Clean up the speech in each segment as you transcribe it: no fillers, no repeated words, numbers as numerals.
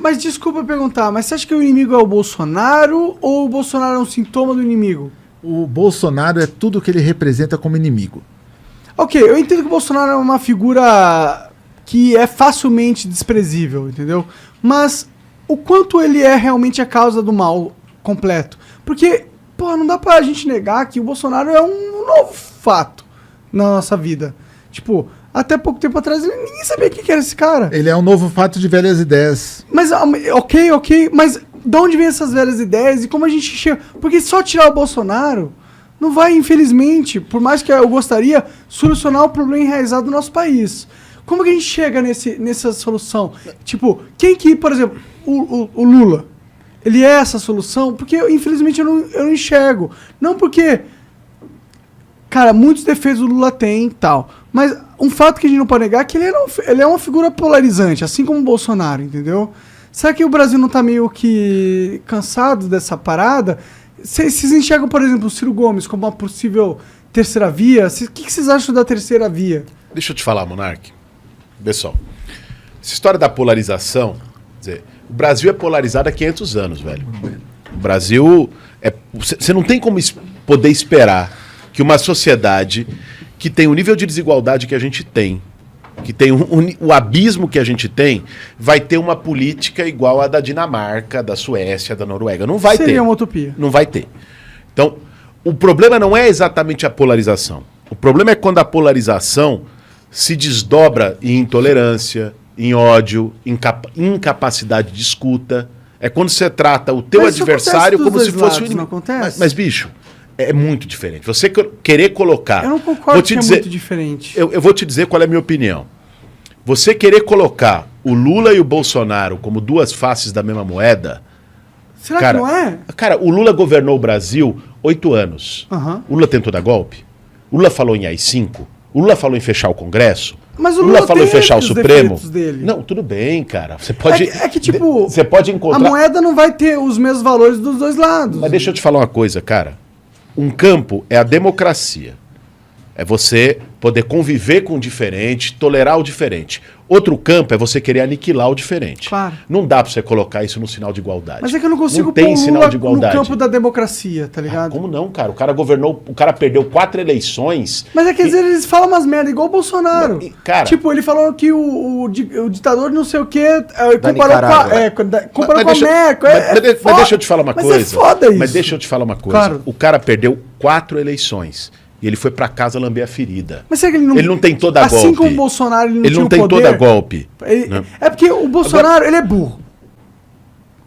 Mas desculpa perguntar, mas você acha que o inimigo é o Bolsonaro ou o Bolsonaro é um sintoma do inimigo? O Bolsonaro é tudo que ele representa como inimigo. Ok, eu entendo que o Bolsonaro é uma figura que é facilmente desprezível, entendeu? Mas o quanto ele é realmente a causa do mal completo? Porque, pô, não dá pra gente negar que o Bolsonaro é um novo fato na nossa vida. Tipo, até pouco tempo atrás ninguém sabia quem que era esse cara. Ele é um novo fato de velhas ideias. Mas, ok, mas de onde vem essas velhas ideias e como a gente chega... Porque só tirar o Bolsonaro não vai, infelizmente, por mais que eu gostaria, solucionar o problema enraizado do nosso país. Como que a gente chega nessa solução? Tipo, quem que, por exemplo, o Lula, ele é essa solução? Porque, infelizmente, eu não enxergo. Não porque, cara, muitos defeitos o Lula tem e tal. Mas um fato que a gente não pode negar é que ele é uma figura polarizante, assim como o Bolsonaro, entendeu? Será que o Brasil não tá meio que cansado dessa parada? Vocês enxergam, por exemplo, o Ciro Gomes como uma possível terceira via? O que vocês acham da terceira via? Deixa eu te falar, Monark. Pessoal, essa história da polarização, quer dizer, o Brasil é polarizado há 500 anos, velho. O Brasil você não tem como poder esperar que uma sociedade que tem o nível de desigualdade que a gente tem, que tem o abismo que a gente tem, vai ter uma política igual a da Dinamarca, da Suécia, da Noruega. Não vai ter. Seria uma utopia. Não vai ter. Então, o problema não é exatamente a polarização. O problema é quando a polarização se desdobra em intolerância, em ódio, em incapacidade de escuta. É quando você trata o teu adversário como se fosse o inimigo. Não acontece? Mas, bicho, é muito diferente. Você querer colocar... Eu não concordo que é muito diferente. Eu vou te dizer qual é a minha opinião. Você querer colocar o Lula e o Bolsonaro como duas faces da mesma moeda... Será que não é? Cara, o Lula governou o Brasil 8 anos. Uhum. O Lula tentou dar golpe. O Lula falou em AI-5. O Lula falou em fechar o Congresso. Mas o Lula falou em fechar o Supremo. Dele. Não, tudo bem, cara. Você pode. É que tipo. Você pode encontrar. A moeda não vai ter os mesmos valores dos dois lados. Mas deixa eu te falar uma coisa, cara. Um campo é a democracia. É você poder conviver com o diferente, tolerar o diferente. Outro campo é você querer aniquilar o diferente. Claro. Não dá pra você colocar isso no sinal de igualdade. Mas é que eu não consigo pôr o Lula de igualdade no campo da democracia, tá ligado? Como não, cara? O cara governou, o cara perdeu 4 eleições. Mas é que às vezes eles falam umas merda, igual o Bolsonaro. Cara, tipo, ele falou que o ditador não sei o quê, comparou com a Merkel. Mas deixa eu te falar uma coisa. Mas é foda isso. Mas deixa eu te falar uma coisa. Claro. O cara perdeu 4 eleições. E ele foi pra casa lamber a ferida. Mas será que ele não tentou dar golpe? Assim como o Bolsonaro, ele não tinha o poder. Ele não tentou dar golpe. É porque o Bolsonaro, ele é burro.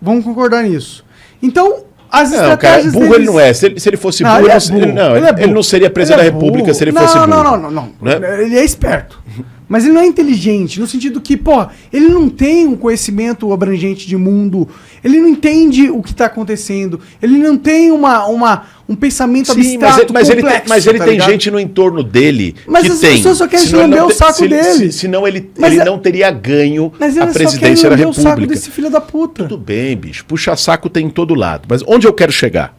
Vamos concordar nisso. Então, as estratégias burro deles... ele não é. Se ele fosse burro, ele não seria presidente da República se ele fosse burro. Não. Ele é esperto. Mas ele não é inteligente, no sentido que, ele não tem um conhecimento abrangente de mundo, ele não entende o que está acontecendo, ele não tem um pensamento abstrato complexo. Mas ele tem gente no entorno dele que as tem. Pessoas só querem lamber o saco dele. Senão ele não teria ganho a presidência da República. O saco desse filho da puta. Tudo bem, bicho. Puxa saco tem em todo lado. Mas onde eu quero chegar?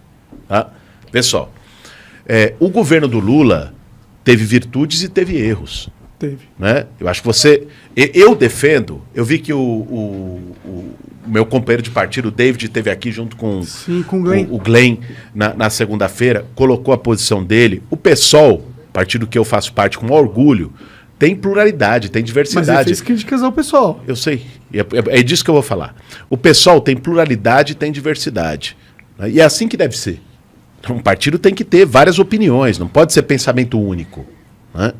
Tá? Pessoal, o governo do Lula teve virtudes e teve erros. Teve. Né? Eu acho que você... Eu defendo... Eu vi que o meu companheiro de partido, o David, esteve aqui junto com, com Glenn. o Glenn na segunda-feira, colocou a posição dele. O PSOL, partido que eu faço parte com orgulho, tem pluralidade, tem diversidade. Mas ele fez críticas ao PSOL. Eu sei. É disso que eu vou falar. O PSOL tem pluralidade e tem diversidade. Né? E é assim que deve ser. Um partido tem que ter várias opiniões, não pode ser pensamento único. Né?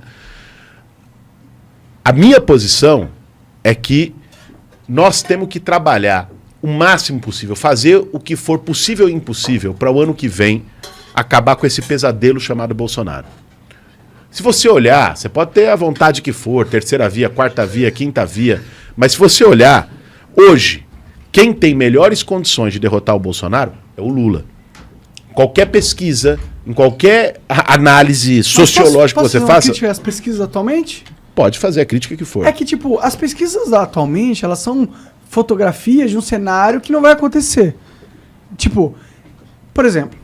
A minha posição é que nós temos que trabalhar o máximo possível, fazer o que for possível e impossível para o ano que vem acabar com esse pesadelo chamado Bolsonaro. Se você olhar, você pode ter a vontade que for, terceira via, quarta via, quinta via, mas se você olhar, hoje, quem tem melhores condições de derrotar o Bolsonaro é o Lula. Qualquer pesquisa, em qualquer análise sociológica que você faça... Posso as pesquisas atualmente? Pode fazer a crítica que for. É que, tipo, as pesquisas atualmente, elas são fotografias de um cenário que não vai acontecer. Tipo, por exemplo,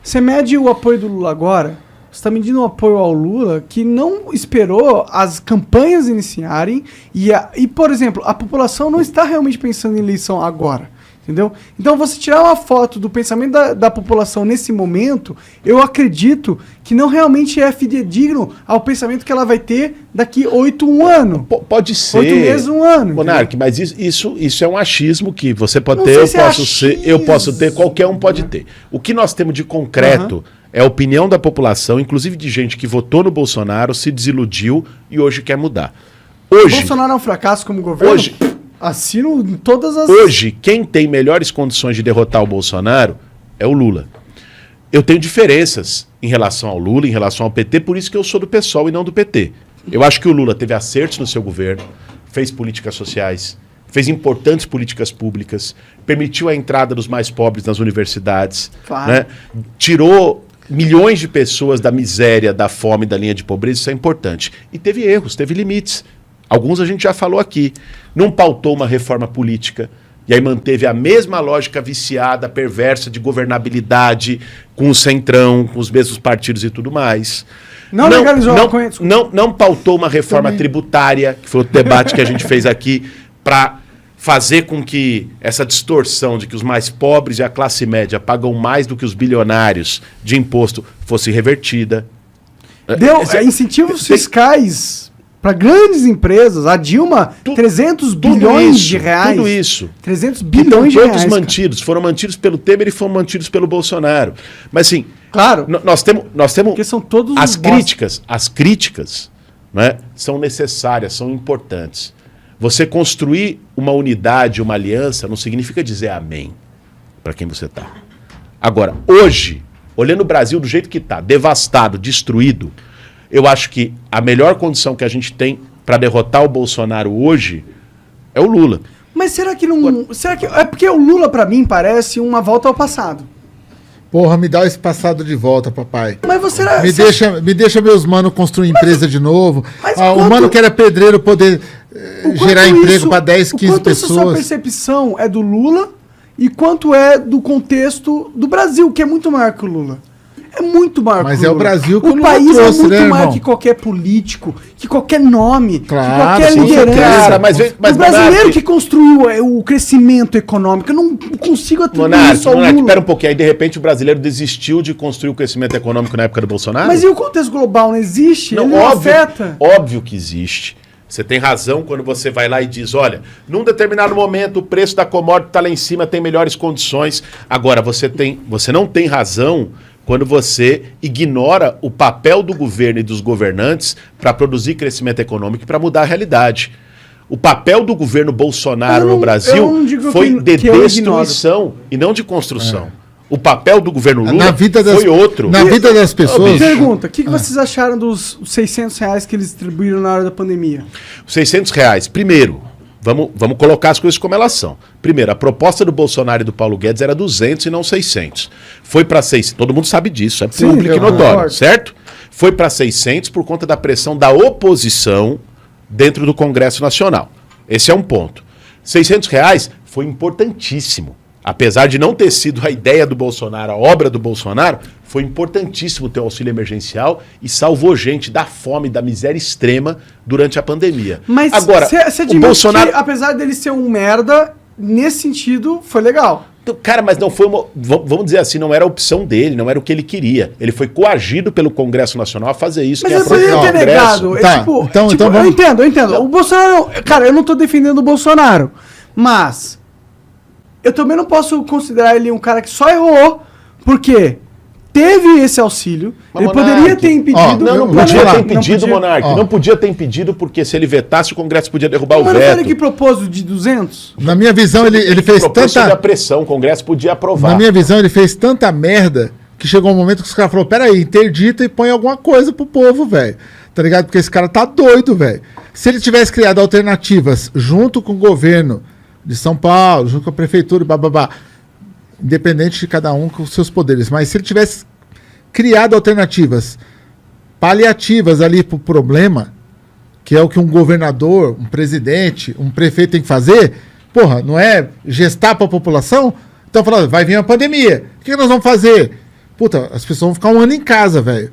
você mede o apoio do Lula agora você está medindo um apoio ao Lula que não esperou as campanhas iniciarem e, por exemplo, a população não está realmente pensando em eleição agora. Entendeu? Então, você tirar uma foto do pensamento da população nesse momento, eu acredito que não realmente é fidedigno ao pensamento que ela vai ter daqui 1 ano. Pode ser. 8 meses, 1 ano. Monark, mas isso é um achismo que você pode Não ter, sei eu se é posso ser, eu posso ter, qualquer um pode ter. O que nós temos de concreto é a opinião da população, inclusive de gente que votou no Bolsonaro, se desiludiu e hoje quer mudar. Hoje, Bolsonaro é um fracasso como governo? Hoje, assino em todas as... Hoje, quem tem melhores condições de derrotar o Bolsonaro é o Lula. Eu tenho diferenças em relação ao Lula, em relação ao PT, por isso que eu sou do PSOL e não do PT. Eu acho que o Lula teve acertos no seu governo, fez políticas sociais, fez importantes políticas públicas, permitiu a entrada dos mais pobres nas universidades, Claro. né? Tirou milhões de pessoas da miséria, da fome, da linha de pobreza, isso é importante. E teve erros, teve limites. Alguns a gente já falou aqui. Não pautou uma reforma política. E aí manteve a mesma lógica viciada, perversa de governabilidade, com o centrão, com os mesmos partidos e tudo mais. Não legalizou a maconha, não pautou uma reforma tributária, que foi o debate que a gente fez aqui, para fazer com que essa distorção de que os mais pobres e a classe média pagam mais do que os bilionários de imposto fosse revertida. Deu incentivos fiscais para grandes empresas. A Dilma, 300 bilhões de reais. Tudo isso. 300 Então, bilhões de todos reais. mantidos. Foram mantidos pelo Temer e foram mantidos pelo Bolsonaro. Mas assim, Claro. Nós temos Porque são todos as os bosta. as críticas, né, são necessárias, são importantes. Você construir uma unidade, uma aliança, não significa dizer amém para quem você está. Agora, hoje, olhando o Brasil do jeito que está, devastado, destruído, eu acho que a melhor condição que a gente tem para derrotar o Bolsonaro hoje é o Lula. Mas será que não... Será que... É porque o Lula, pra mim, parece uma volta ao passado. Porra, me dá esse passado de volta, papai. Mas você... Me deixa meus mano construir empresa de novo. Mas O quanto- mano que era pedreiro poder gerar emprego para 10, 15 quanto essa sua pessoas. percepção é do Lula e quanto é do contexto do Brasil, que é muito maior que o Lula. É muito maior Mas que o é o Lula. Brasil que o Lula país trouxe, é muito né, maior irmão? que qualquer político, que qualquer nome, Claro, que qualquer com liderança. Cara, mas o brasileiro Monark, que construiu o crescimento econômico, eu não consigo atribuir Monark, isso ao Monark, Lula. espera um pouquinho. Aí, de repente, o brasileiro desistiu de construir o crescimento econômico na época do Bolsonaro? Mas e o contexto global não existe? Não, Ele não óbvio, afeta? óbvio que existe. Você tem razão quando você vai lá e diz, olha, num determinado momento o preço da commodity está lá em cima, tem melhores condições. Agora, você não tem razão quando você ignora o papel do governo e dos governantes para produzir crescimento econômico e para mudar a realidade. O papel do governo Bolsonaro Eu não- no Brasil eu não digo foi que de eu destruição e não de construção. O papel do governo Lula Na vida das, foi outro. Na vida das pessoas. Pergunta, o que vocês acharam dos R$600 que eles distribuíram na hora da pandemia? R$600. Primeiro, vamos colocar as coisas como elas são. Primeiro, a proposta do Bolsonaro e do Paulo Guedes era 200 e não 600. Foi para 600. Todo mundo sabe disso, é Sim, público e eu notório, concordo. certo? Foi para 600 por conta da pressão da oposição dentro do Congresso Nacional. Esse é um ponto. R$600 foi importantíssimo. Apesar de não ter sido a ideia do Bolsonaro, a obra do Bolsonaro, foi importantíssimo ter o auxílio emergencial e salvou gente da fome, da miséria extrema durante a pandemia. Mas agora, você o admite Bolsonaro... que, apesar dele ser um merda, nesse sentido, foi legal. Cara, mas não foi uma... Vamos dizer assim, não era a opção dele, não era o que ele queria. Ele foi coagido pelo Congresso Nacional a fazer isso. Mas quem ele poderia aprovou o ter Congresso- negado. Tá, então eu vamos- entendo. O Bolsonaro... Cara, eu não tô defendendo o Bolsonaro, mas... Eu também não posso considerar ele um cara que só errou, porque teve esse auxílio, Mas, ele Monark, poderia ter impedido... ó, Não Eu vou podia te falar, ter impedido, não podia. Monark. Ó. Não podia ter impedido, porque se ele vetasse, o Congresso podia derrubar o Mas não foi ele veto. que propôs o de 200? Na minha visão, ele fez Propôs sob a tanta. pressão, o Congresso podia aprovar. Na minha visão, ele fez tanta merda que chegou um momento que os caras falaram: peraí, interdita e põe alguma coisa pro povo, velho. Tá ligado? Porque esse cara tá doido, velho. Se ele tivesse criado alternativas junto com o governo de São Paulo, junto com a prefeitura, bababá, independente de cada um com os seus poderes, mas se ele tivesse criado alternativas paliativas ali pro problema, que é o que um governador, um presidente, um prefeito tem que fazer, porra, não é gestar pra população? Então falando, vai vir uma pandemia, o que nós vamos fazer? Puta, as pessoas vão ficar um ano em casa, velho.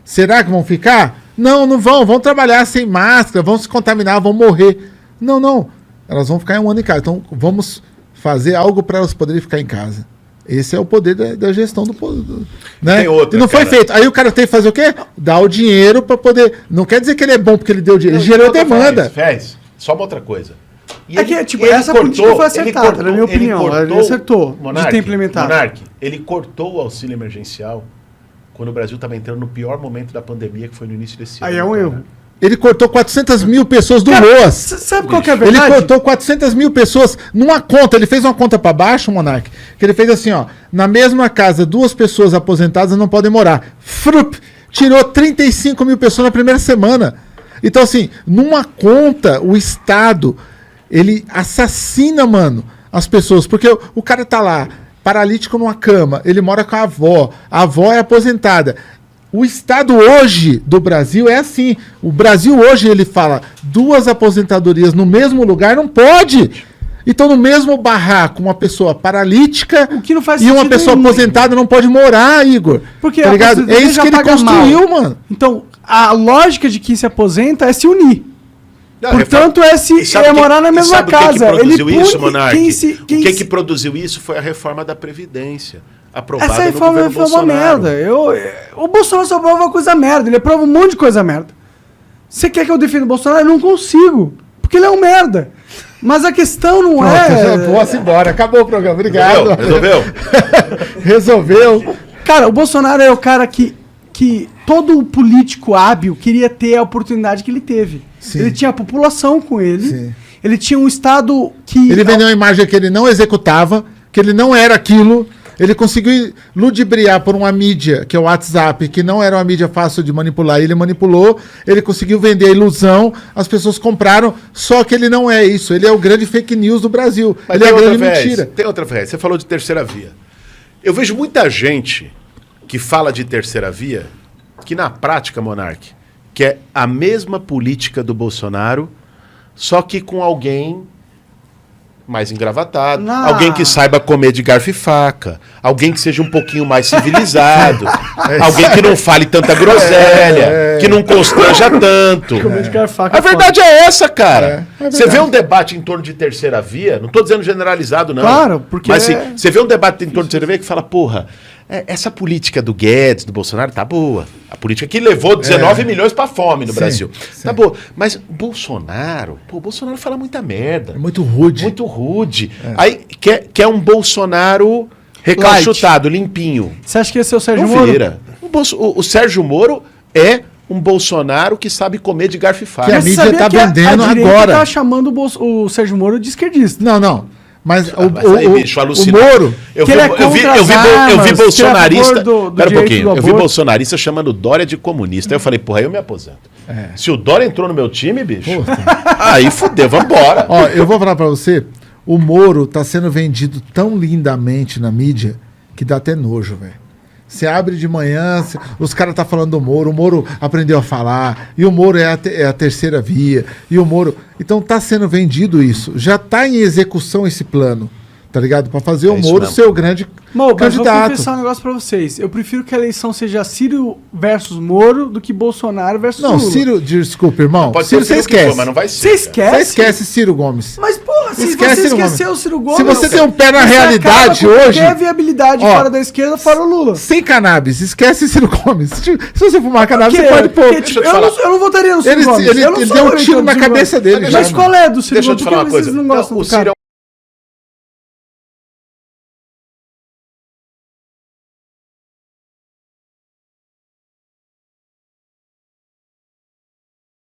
Será que vão ficar? Não, não vão trabalhar sem máscara, vão se contaminar, vão morrer. Não, elas vão ficar 1 ano em casa. Então vamos fazer algo para elas poderem ficar em casa. Esse é o poder da gestão do poder. Né? Tem outra, e não foi cara. feito. Aí o cara tem que fazer o quê? Dar o dinheiro para poder... Não quer dizer que ele é bom porque ele deu dinheiro. Ele gerou demanda. Fez. Só uma outra coisa. E É que, tipo, essa política foi acertada, na minha opinião. Ele acertou Monark, de ter implementado. Monark, ele cortou o auxílio emergencial quando o Brasil estava entrando no pior momento da pandemia, que foi no início desse ano. Aí é um erro. Ele cortou 400 mil pessoas do LOAS. Sabe qual que é a Ele verdade? cortou 400 mil pessoas numa conta. Ele fez uma conta para baixo, Monark, que ele fez assim, ó. Na mesma casa, 2 pessoas aposentadas não podem morar. Frup! Tirou 35 mil pessoas na primeira semana. Então, assim, numa conta, o Estado, ele assassina, mano, as pessoas. Porque o cara tá lá, paralítico numa cama, ele mora com a avó é aposentada. O Estado hoje do Brasil é assim. O Brasil hoje, ele fala, 2 aposentadorias no mesmo lugar não pode. Então, no mesmo barraco, uma pessoa paralítica O que não faz e uma sentido pessoa nenhum. aposentada não pode morar, Igor. Porque tá a ligado? É aposentadoria isso já que ele paga construiu, mal. mano. Então, a lógica de quem se aposenta é se unir. Não, Portanto, é morar na mesma casa. O que produziu Ele isso, pune Monark? o Que produziu isso foi a reforma da Previdência, aprovada Essa no reforma governo foi uma Bolsonaro. merda. O Bolsonaro só aprova coisa merda. Ele aprova um monte de coisa merda. Você quer que eu defenda o Bolsonaro? Eu não consigo. Porque ele é um merda. Mas a questão não Posso ir embora. Acabou o programa. Obrigado. Resolveu? Resolveu. Cara, o Bolsonaro é o cara que todo político hábil queria ter a oportunidade que ele teve. Sim. Ele tinha a população com ele. Sim. Ele tinha um Estado que... Ele vendeu uma imagem que ele não executava, que ele não era aquilo. Ele conseguiu ludibriar por uma mídia, que é o WhatsApp, que não era uma mídia fácil de manipular. Ele manipulou, ele conseguiu vender a ilusão, as pessoas compraram, só que ele não é isso. Ele é o grande fake news do Brasil. Mas ele é a tem grande outra vez, mentira. Tem outra vez. Você falou de terceira via. Eu vejo muita gente que fala de terceira via, que na prática, Monark, que é a mesma política do Bolsonaro, só que com alguém mais engravatado, Não. alguém que saiba comer de garfo e faca, alguém que seja um pouquinho mais civilizado, alguém que não fale tanta groselha, que não constranja tanto. Comer de garfo e faca A é foda. verdade é essa, cara. É Você verdade. vê um debate em torno de terceira via, não estou dizendo generalizado, não. Claro, porque Mas assim, é- você vê um debate em torno de terceira via que fala, porra, essa política do Guedes, do Bolsonaro, tá boa. A política que levou 19 milhões pra fome no Sim, Brasil. sim. Tá boa. Mas Bolsonaro, o Bolsonaro fala muita merda. É muito rude. Muito rude. Aí quer um Bolsonaro recalchutado, limpinho. Você acha que esse é o Sérgio Não Moro? vira. O Sérgio Moro é um Bolsonaro que sabe comer de garfo e faca. Que a Mas mídia sabia tá que vendendo a direita agora. tá chamando o Sérgio Moro de esquerdista. Não. Mas Mas aí, bicho, o alucina. Moro... Eu Que vi, ele é eu vi, contra eu vi, as eu vi armas, que é a bolsonarista. favor do Pera um direito pouquinho. do Eu vi aborto. bolsonarista chamando Dória de comunista. Aí eu falei, porra, aí eu me aposento. Se o Dória entrou no meu time, bicho, aí fudeu, vambora. Ó, eu vou falar pra você, o Moro tá sendo vendido tão lindamente na mídia que dá até nojo, velho. Você abre de manhã, os caras tá falando do Moro, o Moro aprendeu a falar, e o Moro é a terceira via, e o Moro... Então tá sendo vendido isso, já tá em execução esse plano, tá ligado? Pra fazer o isso Moro mesmo. ser o grande Mas vou candidato. confessar um negócio pra vocês. Eu prefiro que a eleição seja Ciro versus Moro do que Bolsonaro versus Não, Lula. Ciro, desculpa, irmão, Pode Ciro ser você o que for, esquece. mas não vai ser. Você cara. esquece? Você esquece Ciro Gomes. Mas, porra, se Esquece você Ciro esqueceu Gomes. o Ciro Gomes... Se você tem um pé na você realidade acaba com hoje... qualquer viabilidade Ó, fora da esquerda, fora o Lula. Sem cannabis, esquece Ciro Gomes. Se você fumar cannabis, Porque- você pode pôr. porque, Deixa eu tipo, te falar. eu não votaria no Ciro Ele- Gomes. ele- Eu não ele sou deu um eleitor tiro do na Ciro cabeça Gomes. dele Mas já, qual é do Ciro Deixa eu Gomes? te Por falar que uma coisa. vocês não gostam o do cara? Ciro